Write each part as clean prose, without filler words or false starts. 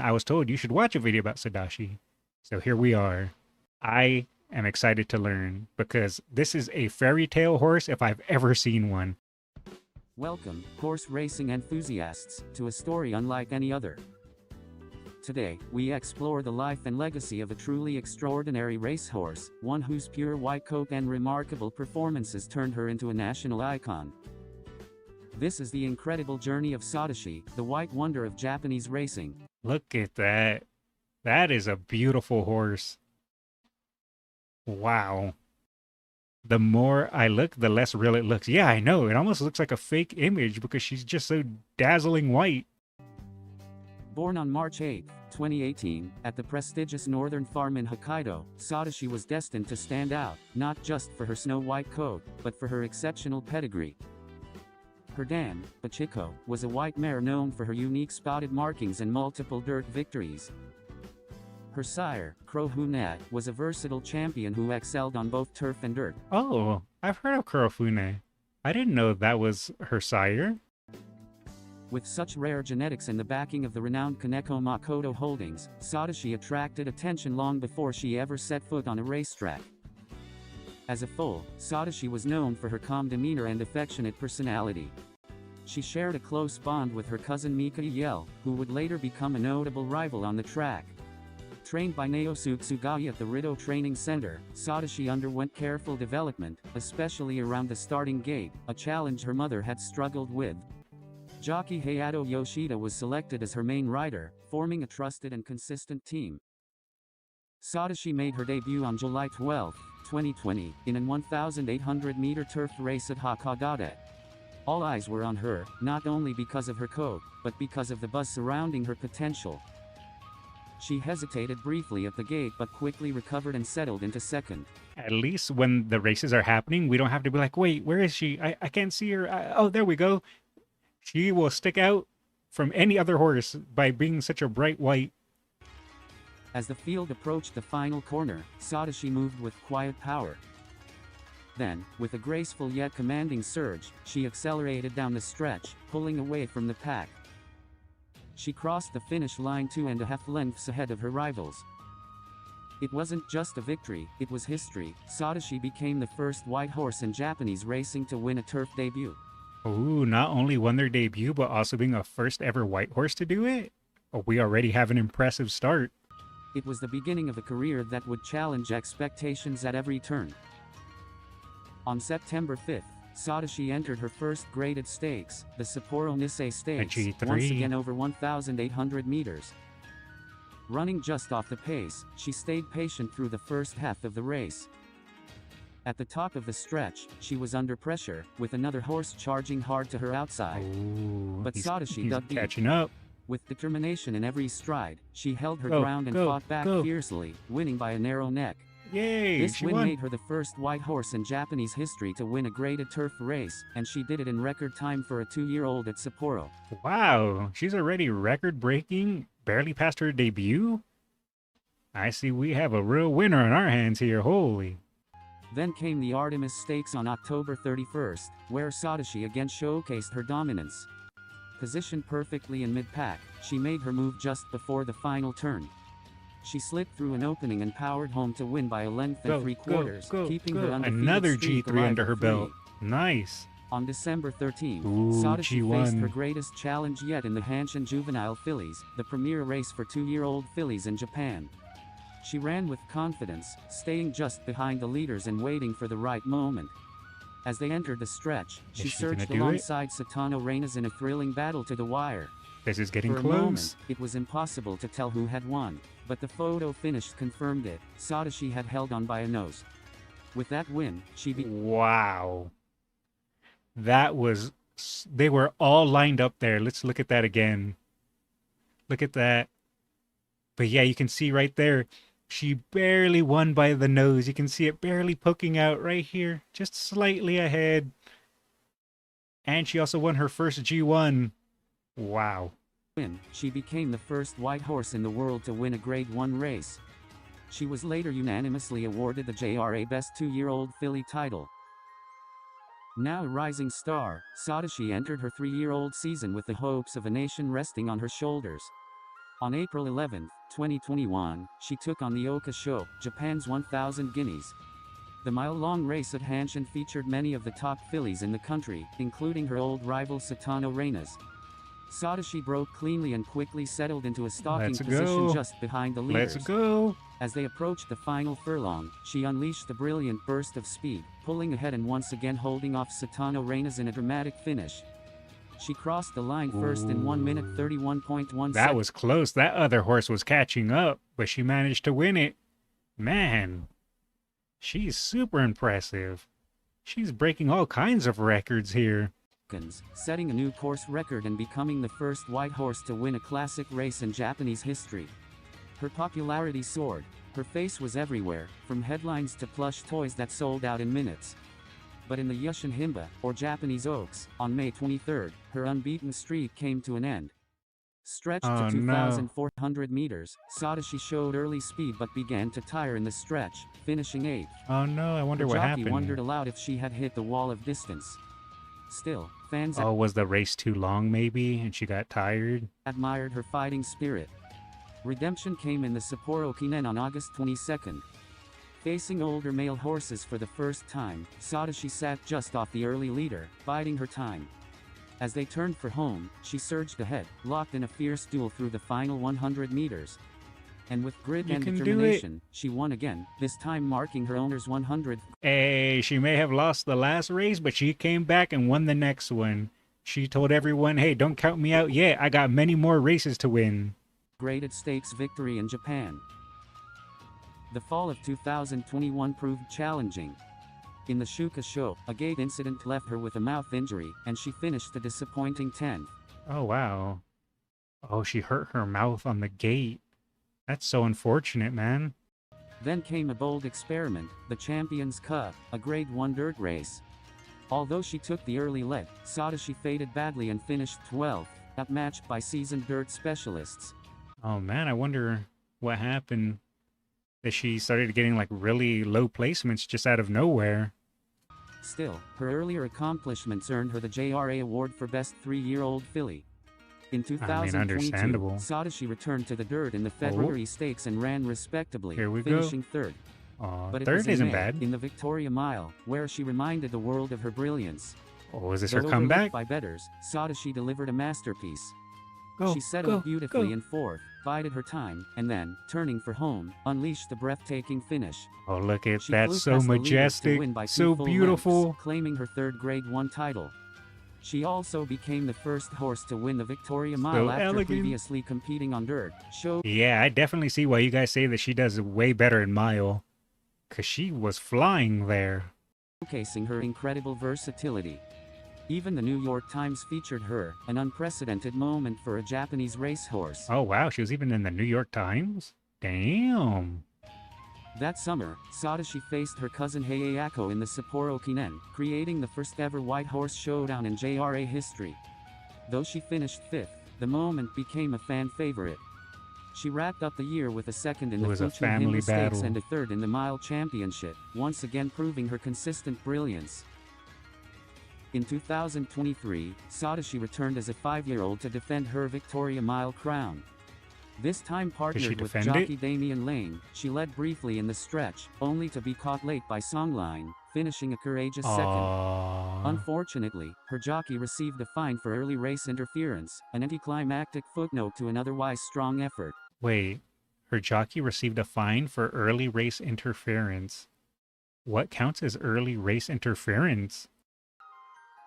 I was told you should watch a video about Sodashi. So here we are. I am excited to learn because this is a fairy tale horse if I've ever seen one. Welcome, horse racing enthusiasts, to a story unlike any other. Today, we explore the life and legacy of a truly extraordinary racehorse, one whose pure white coat and remarkable performances turned her into a national icon. This is the incredible journey of Sodashi, the white wonder of Japanese racing. Look at that. That is a beautiful horse. Wow. The more I look, the less real it looks. Yeah, I know. It almost looks like a fake image because she's just so dazzling white. Born on March 8, 2018, at the prestigious northern farm in Hokkaido, Sodashi was destined to stand out, not just for her snow-white coat, but for her exceptional pedigree. Her dam, Bachiko, was a white mare known for her unique spotted markings and multiple dirt victories. Her sire, Kurofune, was a versatile champion who excelled on both turf and dirt. Oh, I've heard of Kurofune. I didn't know that was her sire. With such rare genetics and the backing of the renowned Kaneko Makoto Holdings, Sodashi attracted attention long before she ever set foot on a racetrack. As a foal, Sodashi was known for her calm demeanor and affectionate personality. She shared a close bond with her cousin Mika Yel, who would later become a notable rival on the track. Trained by Naosu Tsugai at the Rido Training Center, Sodashi underwent careful development, especially around the starting gate, a challenge her mother had struggled with. Jockey Hayato Yoshida was selected as her main rider, forming a trusted and consistent team. Sodashi made her debut on July 12, 2020, in an 1,800-meter turf race at Hakodate. All eyes were on her, not only because of her coat, but because of the buzz surrounding her potential. She hesitated briefly at the gate but quickly recovered and settled into second. At least when the races are happening, we don't have to be like, wait, where is she? I can't see her. Oh, there we go. She will stick out from any other horse by being such a bright white. As the field approached the final corner, Sodashi moved with quiet power. Then, with a graceful yet commanding surge, she accelerated down the stretch, pulling away from the pack. She crossed the finish line 2.5 lengths ahead of her rivals. It wasn't just a victory, it was history. Sodashi became the first white horse in Japanese racing to win a turf debut. Ooh, not only won their debut, but also being a first ever white horse to do it? Oh, we already have an impressive start. It was the beginning of a career that would challenge expectations at every turn. On September 5th, Sodashi entered her first graded stakes, the Sapporo Nisei Stakes, G3. once again over 1,800 meters. Running just off the pace, she stayed patient through the first half of the race. At the top of the stretch, she was under pressure, with another horse charging hard to her outside. Ooh, But Sodashi dug deep. catching up. With determination in every stride, she held her ground and fought back fiercely, winning by a narrow neck. Yay, This she win won. made her the first white horse in Japanese history to win a graded turf race, and she did it in record time for a 2-year-old at Sapporo. Wow, she's already record-breaking, barely past her debut? I see we have a real winner on our hands here, holy. Then came the Artemis Stakes on October 31st, where Sodashi again showcased her dominance. Positioned perfectly in mid-pack, she made her move just before the final turn. She slipped through an opening and powered home to win by a length and 3/4, keeping her undefeated Another streak G3 alive under at her 3. belt. Nice. On December 13th, Ooh, Sodashi faced G1. her greatest challenge yet in the Hanshin Juvenile Fillies, the premier race for 2-year-old fillies in Japan. She ran with confidence, staying just behind the leaders and waiting for the right moment. As they entered the stretch, she Is she gonna surged do it? alongside Satano Reynas in a thrilling battle to the wire. This is getting For a close. moment, it was impossible to tell who had won, but the photo finish confirmed it. Sodashi had held on by a nose. With that win, she Wow. That was... They were all lined up there. Let's look at that again. Look at that. But yeah, you can see right there, she barely won by the nose. You can see it barely poking out right here, just slightly ahead. And she also won her first G1. Wow. she became the first white horse in the world to win a Grade 1 race. She was later unanimously awarded the JRA Best 2-Year-Old Filly title. Now a rising star, Sodashi entered her 3-year-old season with the hopes of a nation resting on her shoulders. On April 11, 2021, she took on the Oka Show, Japan's 1,000 guineas. The mile-long race at Hanshin featured many of the top fillies in the country, including her old rival Satano Reina's. Sodashi broke cleanly and quickly settled into a stalking Let's position go. just behind the leaders. Let's go. As they approached the final furlong, she unleashed a brilliant burst of speed, pulling ahead and once again holding off Satano Reina's in a dramatic finish. She crossed the line first in 1 minute 31.1 That was close. That other horse was catching up, but she managed to win it. Man, she's super impressive. She's breaking all kinds of records here. Setting a new course record and becoming the first white horse to win a classic race in Japanese history. Her popularity soared. Her face was everywhere, from headlines to plush toys that sold out in minutes. But in the Yushin Himba, or Japanese Oaks, on May 23, her unbeaten streak came to an end. Stretched to 2,400 meters, Sodashi showed early speed but began to tire in the stretch, finishing 8th. Oh no, I wonder Her what jockey happened. wondered aloud if she had hit the wall of distance. Still, fans Oh, was the race too long maybe, and she got tired? admired her fighting spirit. Redemption came in the Sapporo Kinen on August 22. Facing older male horses for the first time, Sodashi sat just off the early leader, biding her time. As they turned for home, she surged ahead, locked in a fierce duel through the final 100 meters. And with grit and determination, she won again, this time marking her owner's 100th. Hey, she may have lost the last race, but she came back and won the next one. She told everyone, hey, don't count me out yet. I got many more races to win. Graded stakes victory in Japan. The fall of 2021 proved challenging. In the Shuka Show, a gate incident left her with a mouth injury, and she finished a disappointing 10th. Oh, wow. Oh, she hurt her mouth on the gate. That's so unfortunate, man. Then came a bold experiment, the Champions Cup, a Grade 1 dirt race. Although she took the early lead, Sodashi faded badly and finished 12th, outmatched by seasoned dirt specialists. Oh man, I wonder what happened. That she started getting like really low placements just out of nowhere. Still, her earlier accomplishments earned her the JRA award for Best 3-Year-Old Filly. In 2022, understandable. Sodashi returned to the dirt in the February Stakes and ran respectably, Here we finishing go. 3rd. But it third was in isn't May, bad. in the Victoria Mile, where she reminded the world of her brilliance. Oh, is this Though her overlooked comeback? by bettors, Sodashi delivered a masterpiece. Go, She settled go, beautifully go. in 4th, bided her time, and then, turning for home, unleashed a breathtaking finish. Oh, look at She that. flew So past the leaders to majestic. win by 2 So full beautiful. lengths, claiming her 3rd Grade 1 title. She also became the first horse to win the Victoria Mile after elegant. previously competing on dirt. Yeah, I definitely see why you guys say that she does way better in mile. Because she was flying there. Showcasing her incredible versatility. Even the New York Times featured her, an unprecedented moment for a Japanese racehorse. Oh, wow. She was even in the New York Times? Damn. That summer, Sodashi faced her cousin Heieyako in the Sapporo Kinen, creating the first ever white horse showdown in JRA history. Though she finished 5th, the moment became a fan favorite. She wrapped up the year with a 2nd in the Fuchu Himba Stakes and a 3rd in the Mile Championship, once again proving her consistent brilliance. In 2023, Sodashi returned as a 5-year-old to defend her Victoria Mile crown. This time partnered with jockey Damian Lane, she led briefly in the stretch, only to be caught late by Songline, finishing a courageous 2nd. Unfortunately, her jockey received a fine for early race interference, an anticlimactic footnote to an otherwise strong effort. Wait, her jockey received a fine for early race interference. What counts as early race interference?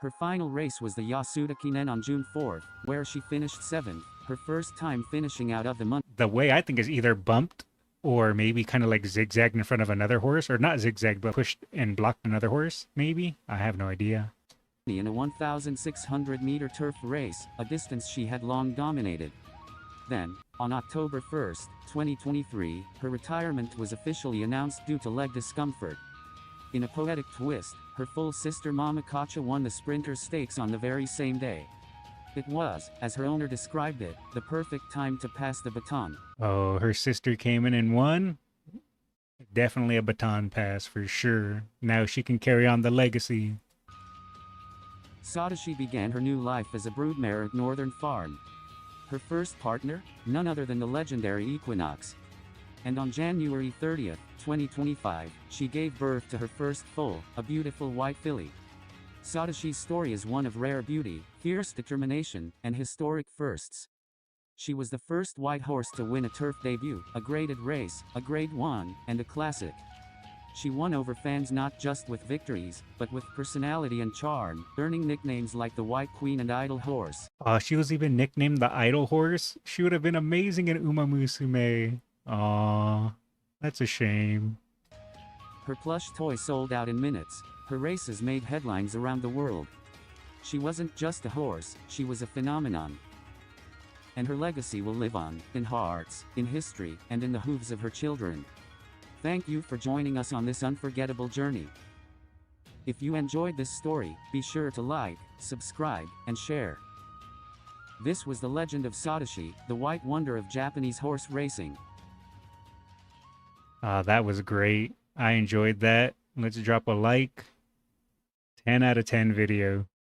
Her final race was the Yasuda Kinen on June 4th, where she finished 7th, her first time finishing out of the month. The way I think is either bumped or maybe kind of like zigzagged in front of another horse, or not zigzagged, but pushed and blocked another horse, maybe? I have no idea. In a 1,600-meter turf race, a distance she had long dominated. Then, on October 1st, 2023, her retirement was officially announced due to leg discomfort. In a poetic twist, her full sister Mama Kacha won the Sprinter Stakes on the very same day. It was, as her owner described it, the perfect time to pass the baton. Oh, her sister came in and won? Definitely a baton pass for sure. Now she can carry on the legacy. Sodashi began her new life as a broodmare at Northern Farm. Her first partner? None other than the legendary Equinox. And on January 30th, 2025, she gave birth to her first foal, a beautiful white filly. Sodashi's story is one of rare beauty, fierce determination, and historic firsts. She was the first white horse to win a turf debut, a graded race, a Grade 1, and a classic. She won over fans not just with victories, but with personality and charm, earning nicknames like the White Queen and Idle Horse. She was even nicknamed the Idle Horse. She would have been amazing in Uma Musume. Aw, that's a shame. Her plush toy sold out in minutes. Her races made headlines around the world. She wasn't just a horse, she was a phenomenon. And her legacy will live on, in hearts, in history, and in the hooves of her children. Thank you for joining us on this unforgettable journey. If you enjoyed this story, be sure to like, subscribe, and share. This was the legend of Sodashi, the white wonder of Japanese horse racing. That was great. I enjoyed that. Let's drop a like. 10 out of 10 video.